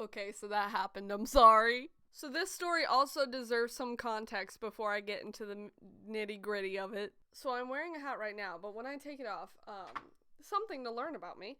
Okay, so that happened. I'm sorry. So this story also deserves some context before I get into the nitty gritty of it. So I'm wearing a hat right now, but when I take it off, something to learn about me.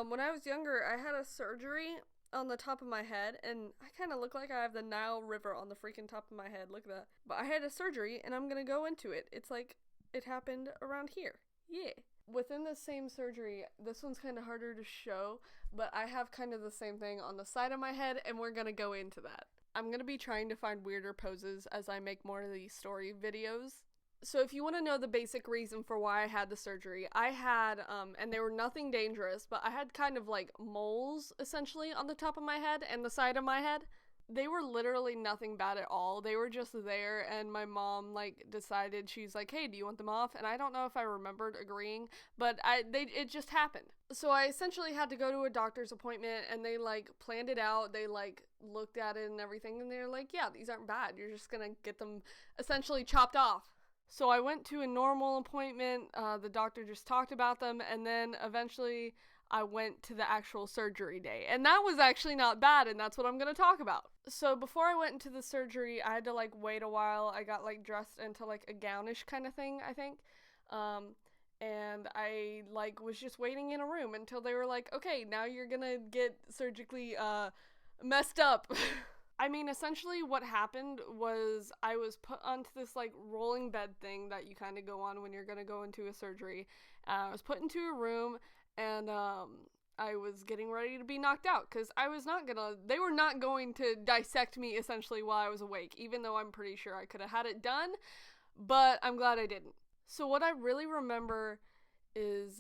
When I was younger, I had a surgery on the top of my head, and I kind of look like I have the Nile River on the freaking top of my head. Look at that. But I had a surgery, and I'm gonna go into it. It's like it happened around here. Yeah. Within the same surgery, this one's kind of harder to show, but I have kind of the same thing on the side of my head, and we're gonna go into that. I'm gonna be trying to find weirder poses as I make more of these story videos. So if you want to know the basic reason for why I had the surgery, I had, and they were nothing dangerous, but I had kind of like moles, essentially, on the top of my head and the side of my head. They were literally nothing bad at all. They were just there, and my mom, like, decided, she's like, hey, do you want them off? And I don't know if I remembered agreeing, but it just happened. So I essentially had to go to a doctor's appointment, and they, like, planned it out. They, like, looked at it and everything, and they're like, yeah, these aren't bad. You're just gonna get them essentially chopped off. So I went to a normal appointment. The doctor just talked about them, and then eventually I went to the actual surgery day. And that was actually not bad, and that's what I'm going to talk about. So before I went into the surgery, I had to, like, wait a while. I got, like, dressed into, like, a gownish kind of thing, I think. And I, like, was just waiting in a room until they were like, okay, now you're going to get surgically messed up. I mean, essentially what happened was I was put onto this, like, rolling bed thing that you kind of go on when you're going to go into a surgery. I was put into a room, and I was getting ready to be knocked out, because they were not going to dissect me, essentially, while I was awake, even though I'm pretty sure I could have had it done, but I'm glad I didn't. So what I really remember is,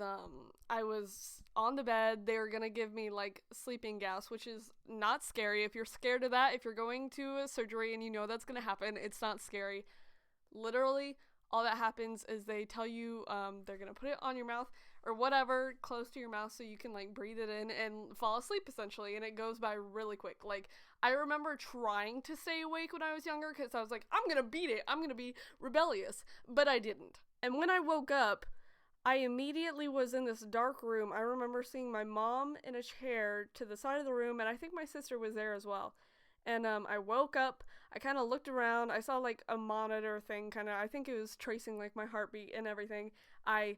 I was on the bed. They were gonna give me, like, sleeping gas, which is not scary. If you're scared of that, if you're going to a surgery and you know that's gonna happen, it's not scary. Literally, all that happens is they tell you, they're gonna put it on your mouth, or whatever, close to your mouth, so you can, like, breathe it in and fall asleep, essentially, and it goes by really quick. Like, I remember trying to stay awake when I was younger, because I was like, I'm gonna beat it, I'm gonna be rebellious, but I didn't. And when I woke up, I immediately was in this dark room. I remember seeing my mom in a chair to the side of the room, and I think my sister was there as well. And I woke up, I kind of looked around, I saw, like, a monitor thing, I think it was tracing, like, my heartbeat and everything. I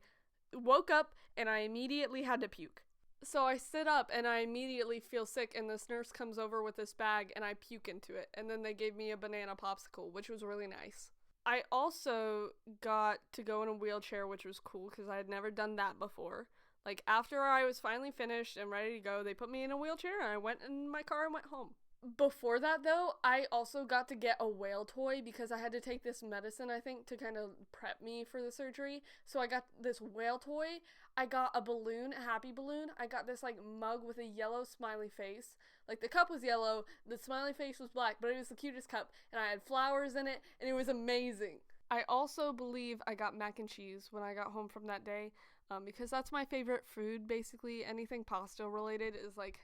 woke up, and I immediately had to puke. So I sit up, and I immediately feel sick, and this nurse comes over with this bag, and I puke into it. And then they gave me a banana popsicle, which was really nice. I also got to go in a wheelchair, which was cool, because I had never done that before. Like, after I was finally finished and ready to go, they put me in a wheelchair, and I went in my car and went home. Before that, though, I also got to get a whale toy, because I had to take this medicine, I think, to kind of prep me for the surgery. So I got this whale toy. I got a balloon, a happy balloon. I got this, like, mug with a yellow smiley face. Like, the cup was yellow, the smiley face was black, but it was the cutest cup, and I had flowers in it, and it was amazing. I also believe I got mac and cheese when I got home from that day, because that's my favorite food, basically. Anything pasta related is, like,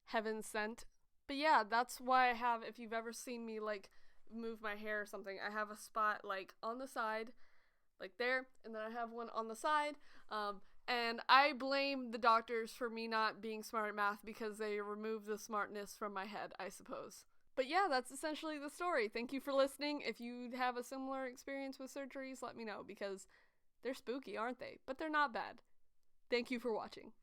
heaven sent. But yeah, that's why I have, if you've ever seen me, like, move my hair or something, I have a spot, like, on the side, like there, and then I have one on the side, and I blame the doctors for me not being smart at math, because they removed the smartness from my head, I suppose. But yeah, that's essentially the story. Thank you for listening. If you have a similar experience with surgeries, let me know, because they're spooky, aren't they? But they're not bad. Thank you for watching.